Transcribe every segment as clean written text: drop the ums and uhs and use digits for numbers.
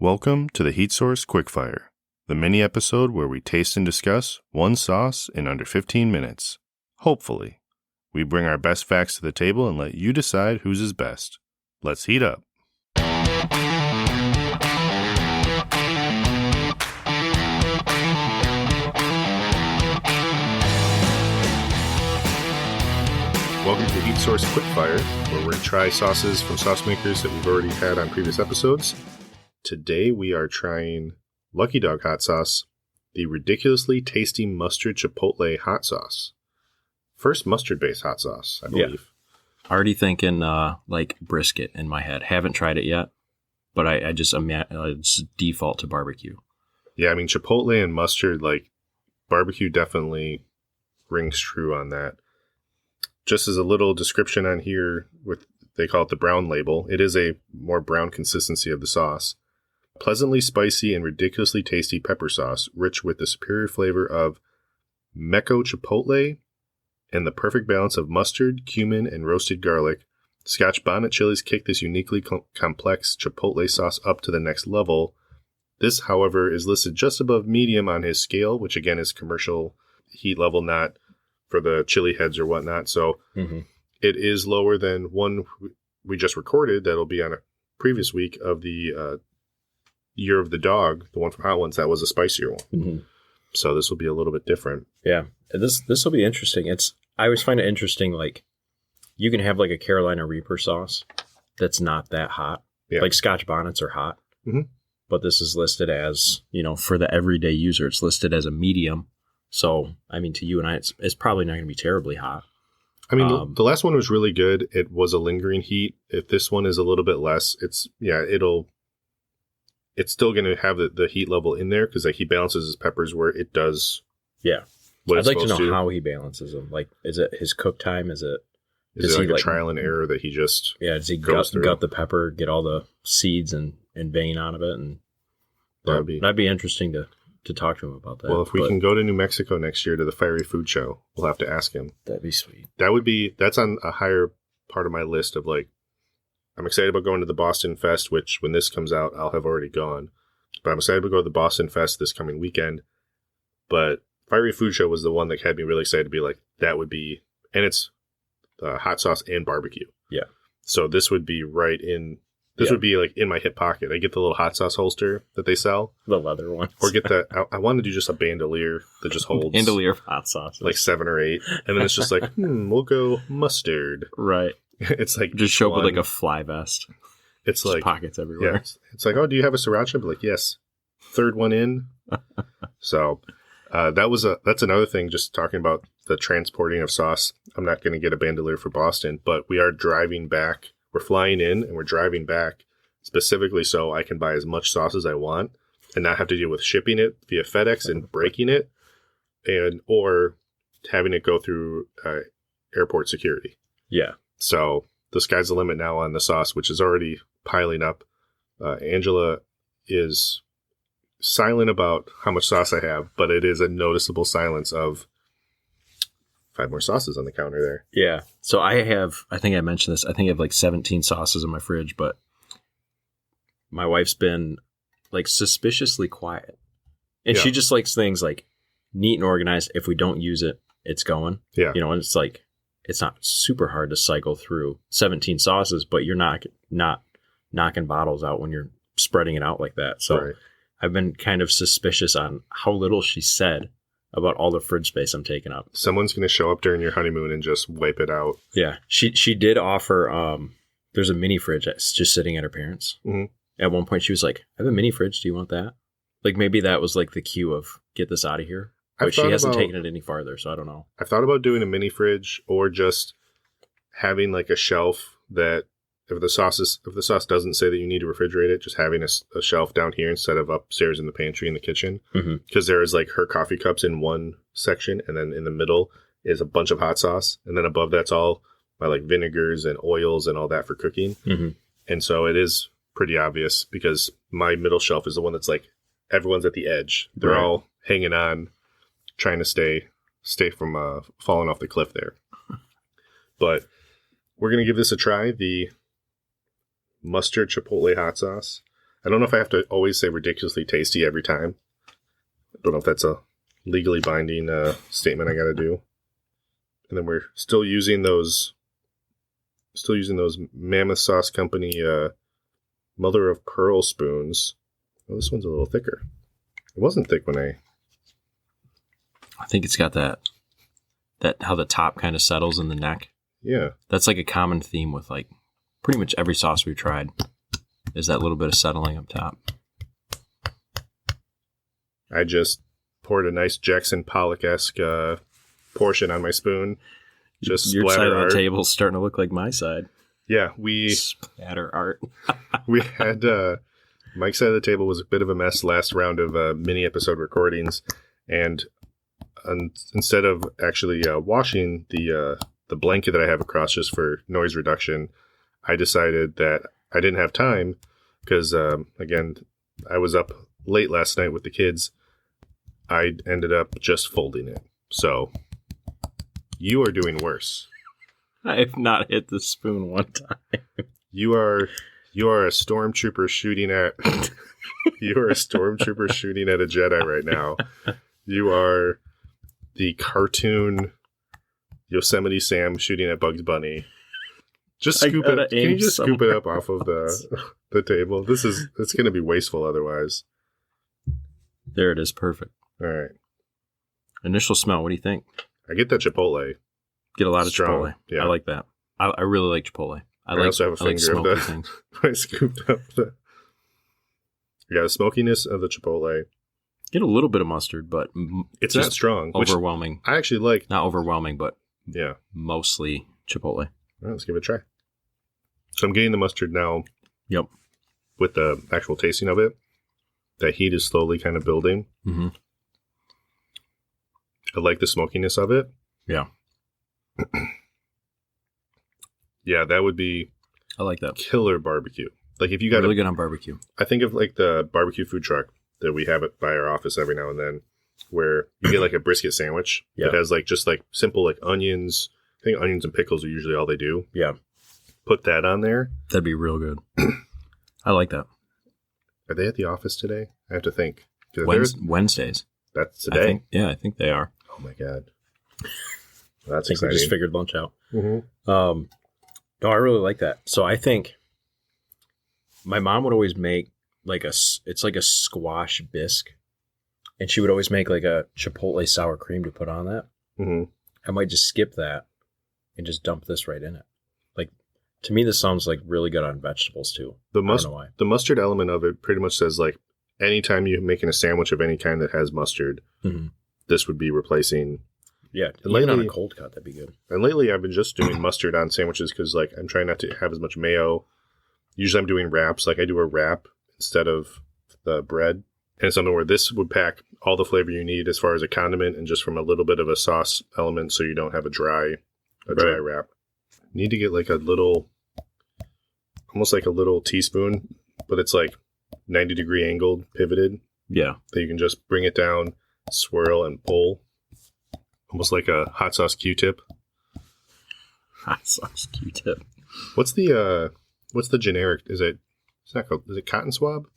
Welcome to the Heat Source Quickfire, the mini episode where we taste and discuss one sauce in under 15 minutes. Hopefully. We bring our best facts to the table and let you decide whose is best. Let's heat up. Welcome to the Heat Source Quickfire, where we're going to try sauces from sauce makers that we've already had on previous episodes. Today we are trying Lucky Dog hot sauce, the ridiculously tasty mustard chipotle hot sauce. First mustard-based hot sauce, I believe. Yeah. Already thinking like brisket in my head. Haven't tried it yet, but I just default to barbecue. Yeah, I mean chipotle and mustard, like barbecue definitely rings true on that. Just as a little description on here, they call it the brown label. It is a more brown consistency of the sauce. Pleasantly spicy and ridiculously tasty pepper sauce, rich with the superior flavor of Meco chipotle and the perfect balance of mustard, cumin, and roasted garlic. Scotch bonnet chilies kick this uniquely complex chipotle sauce up to the next level. This, however, is listed just above medium on his scale, which again is commercial heat level, not for the chili heads or whatnot. So It is lower than one we just recorded that'll be on a previous week of the Year of the Dog, the one from Hot Ones. That was a spicier one. Mm-hmm. So this will be a little bit different. Yeah, this will be interesting. I always find it interesting, like you can have like a Carolina Reaper sauce that's not that hot. Yeah. Like Scotch bonnets are hot, but this is listed as, for the everyday user, it's listed as a medium. So, I mean, to you and I, it's probably not going to be terribly hot. I mean, the last one was really good. It was a lingering heat. If this one is a little bit less, it's still going to have the heat level in there because like he balances his peppers where it does. Yeah. I'd like to know how he balances them. Like, is it his cook time? Is it like a trial and error that he just does he gut the pepper, get all the seeds and vein out of it? And that'd be interesting to talk to him about that. Well, if we can go to New Mexico next year to the Fiery Food Show, we'll have to ask him. That'd be sweet. That's on a higher part of my list of like, I'm excited about going to the Boston Fest, which when this comes out, I'll have already gone. But I'm excited to go to the Boston Fest this coming weekend. But Fiery Food Show was the one that had me really excited to be like, that would be, and it's hot sauce and barbecue. Yeah. So this would be would be like in my hip pocket. I get the little hot sauce holster that they sell. The leather ones. Or get I want to do just a bandolier that just holds. Bandolier of hot sauce. Like 7 or 8. And then it's just like, we'll go mustard. Right. It's like just show up with like a fly vest. It's just like pockets everywhere. Yeah, it's like, oh, do you have a sriracha? But like, yes. 3rd one in. So that's another thing. Just talking about the transporting of sauce. I'm not going to get a bandolier for Boston, but we are driving back. We're flying in and we're driving back specifically so I can buy as much sauce as I want and not have to deal with shipping it via FedEx and breaking it or having it go through airport security. Yeah. So the sky's the limit now on the sauce, which is already piling up. Angela is silent about how much sauce I have, but it is a noticeable silence of 5 more sauces on the counter there. Yeah. So I think I mentioned this, I think I have like 17 sauces in my fridge, but my wife's been like suspiciously quiet. And she just likes things like neat and organized. If we don't use it, it's going. Yeah. And it's like, it's not super hard to cycle through 17 sauces, but you're not knocking bottles out when you're spreading it out like that. So right. I've been kind of suspicious on how little she said about all the fridge space I'm taking up. Someone's going to show up during your honeymoon and just wipe it out. Yeah. She did offer, there's a mini fridge that's just sitting at her parents'. Mm-hmm. At one point she was like, I have a mini fridge. Do you want that? Like maybe that was like the cue of get this out of here. But she hasn't taken it any farther, so I don't know. I've thought about doing a mini fridge or just having like a shelf that if the sauce doesn't say that you need to refrigerate it, just having a shelf down here instead of upstairs in the pantry in the kitchen. Because there is like her coffee cups in one section, and then in the middle is a bunch of hot sauce, and then above that's all my like vinegars and oils and all that for cooking. And so it is pretty obvious because my middle shelf is the one that's like everyone's at the edge. They're all hanging on, trying to stay from falling off the cliff there. But we're going to give this a try. The mustard chipotle hot sauce. I don't know if I have to always say ridiculously tasty every time. I don't know if that's a legally binding statement I got to do. And then we're still using those Mammoth Sauce Company mother of pearl spoons. Oh, this one's a little thicker. It wasn't thick when I think it's got that how the top kind of settles in the neck. Yeah. That's like a common theme with like pretty much every sauce we've tried is that little bit of settling up top. I just poured a nice Jackson Pollock-esque portion on my spoon. Just your side of the art. table's starting to look like my side. Yeah, we splatter art. We had Mike's side of the table was a bit of a mess last round of mini episode recordings, and instead of actually washing the blanket that I have across just for noise reduction, I decided that I didn't have time because again I was up late last night with the kids. I ended up just folding it. So you are doing worse. I have not hit the spoon one time. You are a stormtrooper shooting at you are a stormtrooper shooting at a Jedi right now. You are the cartoon Yosemite Sam shooting at Bugs Bunny. Just scoop it. Can you just scoop it up off of the table? It's going to be wasteful otherwise. There it is, perfect. All right. Initial smell. What do you think? I get that Chipotle. Get a lot of Strong. Chipotle. Yeah. I like that. I really like Chipotle. I also have a finger of the things. I scooped up the. You got the smokiness of the Chipotle. Get a little bit of mustard, but it's not strong. Overwhelming. I actually like. Not overwhelming, but yeah, mostly Chipotle. All right, let's give it a try. So I'm getting the mustard now. Yep. With the actual tasting of it, that heat is slowly kind of building. Mm-hmm. I like the smokiness of it. Yeah. Yeah, that would be. I like that. Killer barbecue. Like if you got really good on barbecue. I think of like the barbecue food truck that we have by our office every now and then, where you get like a brisket sandwich. Yeah. It has like just like simple like onions. I think onions and pickles are usually all they do. Yeah. Put that on there. That'd be real good. I like that. Are they at the office today? I have to think. Wednesdays. That's today? I think they are. Oh my God. That's exciting. We just figured lunch out. Mm-hmm. No, I really like that. So I think my mom would always make it's like a squash bisque. And she would always make like a Chipotle sour cream to put on that. Mm-hmm. I might just skip that and just dump this right in it. Like, to me, this sounds like really good on vegetables too. I don't know why. The mustard element of it pretty much says like anytime you're making a sandwich of any kind that has mustard, mm-hmm. this would be replacing. Yeah, even on a cold cut, that'd be good. And lately, I've been just doing mustard on sandwiches because, like, I'm trying not to have as much mayo. Usually, I'm doing wraps. Like, I do a wrap instead of the bread. And it's something where this would pack all the flavor you need as far as a condiment and just from a little bit of a sauce element, so you don't have a dry wrap. You need to get like a little, almost like a little teaspoon, but it's like 90-degree angled, pivoted. Yeah, that you can just bring it down, swirl, and pull. Almost like a hot sauce Q-tip. Hot sauce Q-tip. What's the generic? Is it cotton swab?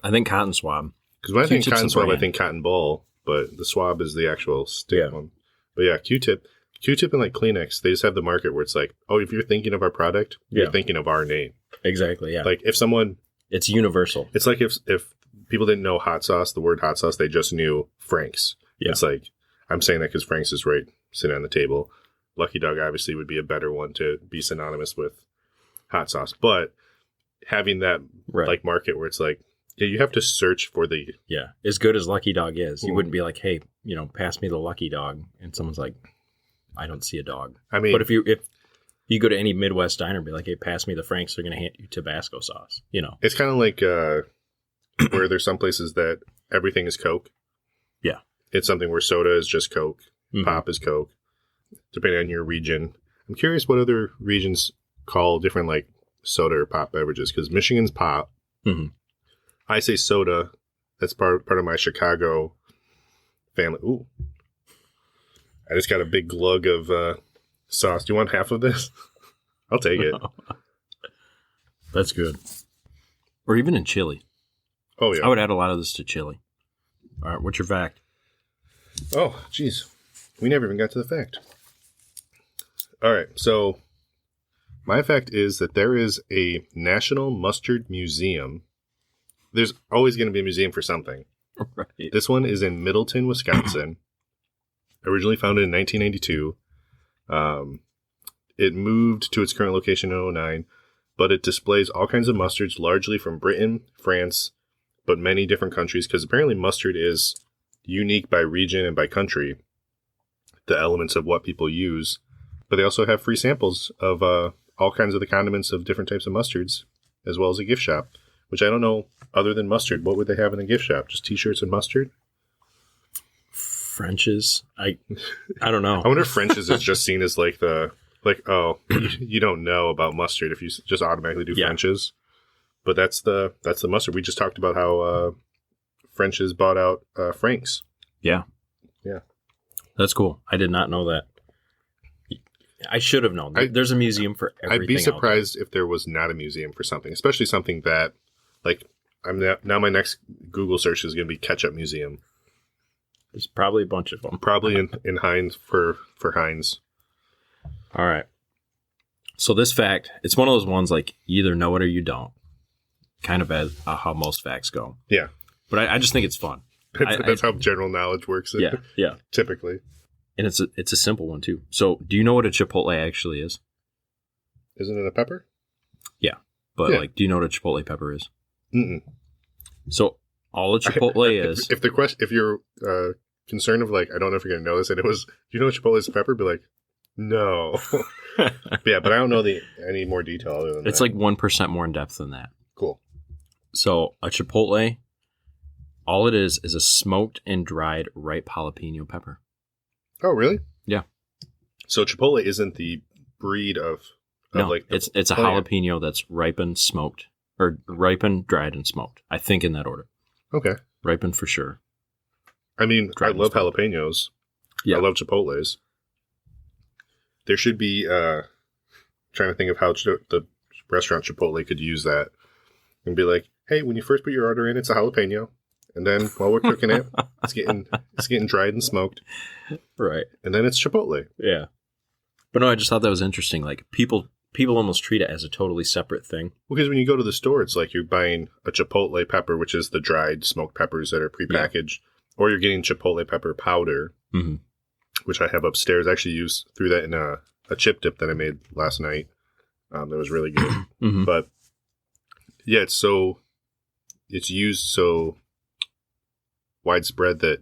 I think cotton swab. Because when I think cotton swab, I think cotton ball, but the swab is the actual stick one. But yeah, Q-tip and like Kleenex, they just have the market where it's like, oh, if you're thinking of our product, you're thinking of our name. Exactly. Yeah. Like if someone, it's universal. It's like if people didn't know hot sauce, the word hot sauce, they just knew Frank's. Yeah. It's like. I'm saying that because Frank's is right sitting on the table. Lucky Dog obviously would be a better one to be synonymous with hot sauce. But having that like market where it's like, yeah, you have to search for the... Yeah, as good as Lucky Dog is, you wouldn't be like, hey, pass me the Lucky Dog. And someone's like, I don't see a dog. I mean... But if you go to any Midwest diner and be like, hey, pass me the Frank's, they're going to hand you Tabasco sauce, It's kind of like where there's some places that everything is Coke. Yeah. It's something where soda is just Coke, pop is Coke, depending on your region. I'm curious what other regions call different like soda or pop beverages, because Michigan's pop. Mm-hmm. I say soda. That's part of my Chicago family. Ooh, I just got a big glug of sauce. Do you want half of this? I'll take it. That's good. Or even in chili. Oh, yeah. I would add a lot of this to chili. All right, what's your fact? Oh, geez. We never even got to the fact. All right, so my fact is that there is a National Mustard Museum. There's always going to be a museum for something. Right. This one is in Middleton, Wisconsin. Originally founded in 1992. It moved to its current location in 2009, but it displays all kinds of mustards, largely from Britain, France, but many different countries, because apparently mustard is unique by region and by country, the elements of what people use. But they also have free samples of all kinds of the condiments of different types of mustards, as well as a gift shop, which I don't know, other than mustard, what would they have in a gift shop? Just T-shirts and mustard? French's? I don't know. I wonder if French's is just seen as like oh, you don't know about mustard if you just automatically do French's. But that's the mustard. We just talked about how French's bought out Frank's. Yeah. Yeah. That's cool. I did not know that. I should have known. There's a museum for everything. I'd be surprised if there was not a museum for something, especially something that, like, now my next Google search is going to be ketchup museum. There's probably a bunch of them. Probably in Heinz for Heinz. All right. So this fact, it's one of those ones like you either know it or you don't. Kind of as how most facts go. Yeah. But I just think it's fun. That's how general knowledge works. Yeah. Typically. And it's a simple one too. So do you know what a Chipotle actually is? Isn't it a pepper? Yeah. But like, do you know what a Chipotle pepper is? Mm-mm. So all a Chipotle is. If you're concerned of like, I don't know if you're going to know this, and it was, do you know what Chipotle is a pepper? Be like, no. Yeah, but I don't know any more detail other than it's that. Like 1% more in depth than that. Cool. So a Chipotle, all it is a smoked and dried ripe jalapeno pepper. Oh, really? Yeah. So Chipotle isn't the breed of no, like it's a jalapeno that's ripened, smoked, or ripened, dried, and smoked. I think in that order. Okay. Ripened for sure. I mean, dried I love jalapenos. Yeah. I love Chipotles. There should be trying to think of how the restaurant Chipotle could use that and be like, hey, when you first put your order in, it's a jalapeno. And then while we're cooking it, it's getting dried and smoked. Right. And then it's Chipotle. Yeah. But no, I just thought that was interesting. Like people almost treat it as a totally separate thing. Well, because when you go to the store, it's like you're buying a Chipotle pepper, which is the dried smoked peppers that are prepackaged, or you're getting Chipotle pepper powder, which I have upstairs. I actually threw that in a chip dip that I made last night. That was really good. But yeah, it's used so widespread that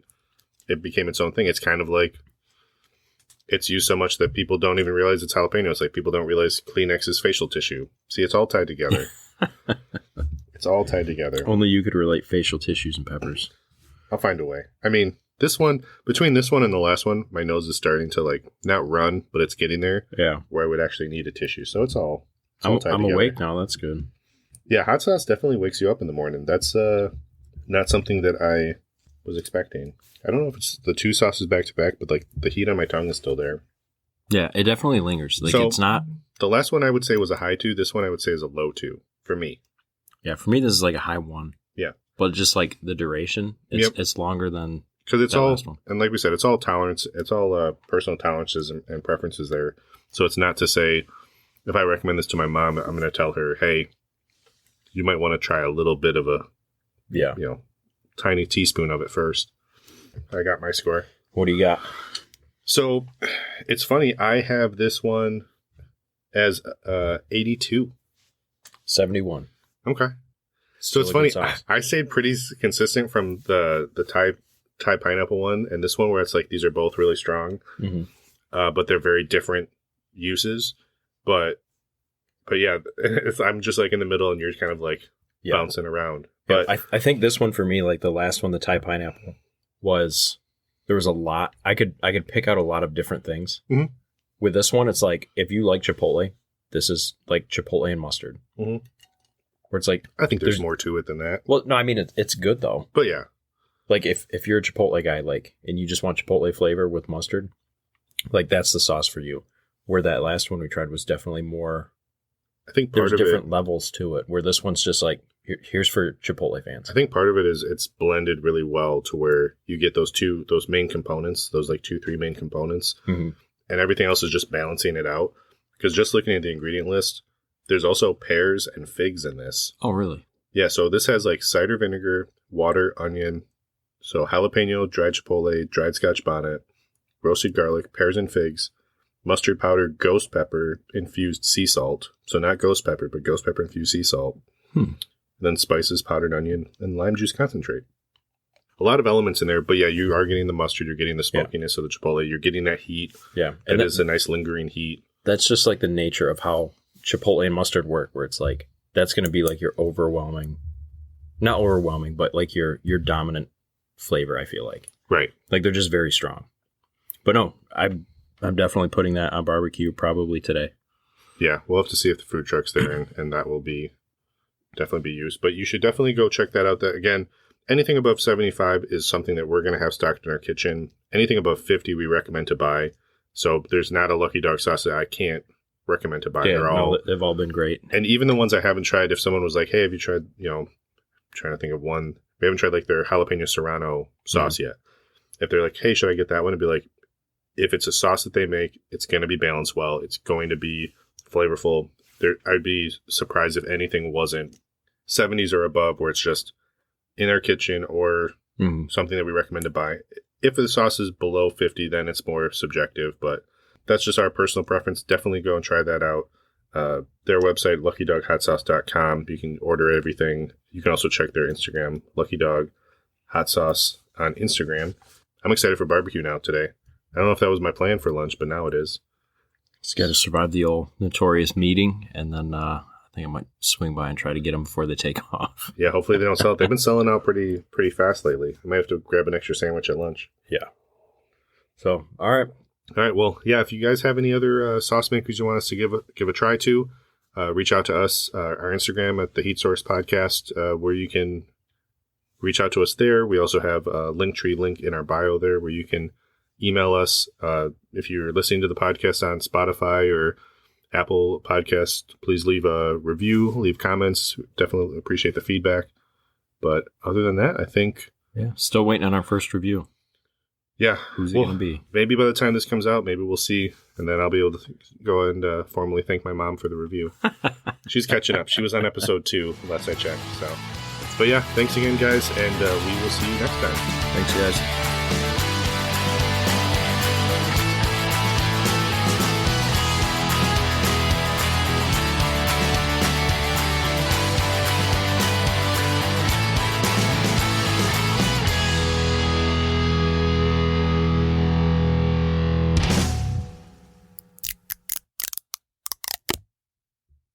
it became its own thing. It's kind of like it's used so much that people don't even realize it's jalapeno. It's like people don't realize Kleenex is facial tissue. See, it's all tied together. It's all tied together. Only you could relate facial tissues and peppers. I'll find a way. I mean, between this one and the last one, my nose is starting to like not run, but it's getting there. Yeah. Where I would actually need a tissue. So it's all tied together. I'm awake now. That's good. Yeah, hot sauce definitely wakes you up in the morning. That's not something that I was expecting. I don't know if it's the two sauces back to back, but like the heat on my tongue is still there. Yeah, it definitely lingers. Like so, it's not. The last one I would say was a high 2. This one I would say is a low 2 for me. Yeah, for me this is like a high 1. Yeah, but just like the duration, it's longer than because it's all and like we said, it's all tolerance. It's all personal tolerances and preferences there. So it's not to say if I recommend this to my mom, I'm going to tell her, hey, you might want to try a little bit of a tiny teaspoon of it first. I got my score. What do you got? So it's funny. I have this one as 82. 71. Okay. So it's funny. I stayed pretty consistent from the Thai pineapple one and this one where it's like these are both really strong, but they're very different uses. But yeah, I'm just like in the middle and you're kind of like bouncing around. But I think this one for me, like the last one, the Thai pineapple, there was a lot. I could pick out a lot of different things. With this one, it's like if you like Chipotle, this is like Chipotle and mustard. Where it's like I think there's more to it than that. Well, no, I mean it's good though. But yeah, like if you're a Chipotle guy, like and you just want Chipotle flavor with mustard, like that's the sauce for you. Where that last one we tried was definitely more. I think there's different levels to it. Where this one's just like Here's for Chipotle fans. I think part of it is it's blended really well to where you get those main components, those like 2-3 main components, and everything else is just balancing it out. Because just looking at the ingredient list, there's also pears and figs in this. Oh, really? Yeah, so this has like cider vinegar, water, onion, so jalapeno, dried chipotle, dried scotch bonnet, roasted garlic, pears and figs, mustard powder, ghost pepper, infused sea salt. So not ghost pepper, but ghost pepper infused sea salt. Then spices, powdered onion, and lime juice concentrate. A lot of elements in there, but yeah, you are getting the mustard, you're getting the smokiness of the chipotle, you're getting that heat. Yeah. And it is a nice lingering heat. That's just like the nature of how chipotle and mustard work, where it's like, that's going to be like your not overwhelming, but like your dominant flavor, I feel like. Right. Like they're just very strong. But no, I'm definitely putting that on barbecue probably today. Yeah, we'll have to see if the food truck's there, and that will be definitely be used. But you should definitely go check that out. That again, anything above 75 is something that we're going to have stocked in our kitchen. Anything above 50 we recommend to buy. So there's not a Lucky Dog sauce that I can't recommend to buy. Yeah, they've all been great. And even the ones I haven't tried, if someone was like, hey, have you tried, trying to think of one, we haven't tried like their jalapeno serrano sauce yet. If they're like, hey, should I get that one? It'd be like, if it's a sauce that they make, it's going to be balanced well. It's going to be flavorful. I'd be surprised if anything wasn't 70s or above, where it's just in our kitchen or something that we recommend to buy. If the sauce is below 50, then it's more subjective, but that's just our personal preference. Definitely go and try that out. Their website, luckydoghotsauce.com. You can order everything. You can also check their Instagram, Lucky Dog Hot Sauce on Instagram. I'm excited for barbecue now today. I don't know if that was my plan for lunch, but now it is. Just got to survive the old notorious meeting, and then I think I might swing by and try to get them before they take off. Yeah, hopefully they don't sell it. They've been selling out pretty fast lately. I might have to grab an extra sandwich at lunch. Yeah. So, all right. All right. Well, yeah, if you guys have any other sauce makers you want us to give a try to, reach out to us, our Instagram at the Heat Source Podcast, where you can reach out to us there. We also have a Linktree link in our bio there where you can email us. If you're listening to the podcast on Spotify or Apple Podcast, please leave a review, leave comments. Definitely appreciate the feedback. But other than that, I think... Yeah, still waiting on our first review. Yeah. Who's it going to be? Maybe by the time this comes out, maybe we'll see. And then I'll be able to go and formally thank my mom for the review. She's catching up. She was on episode 2 last I checked. But yeah, thanks again, guys. And we will see you next time. Thanks, guys.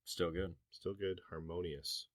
Still good. Still good. Harmonious.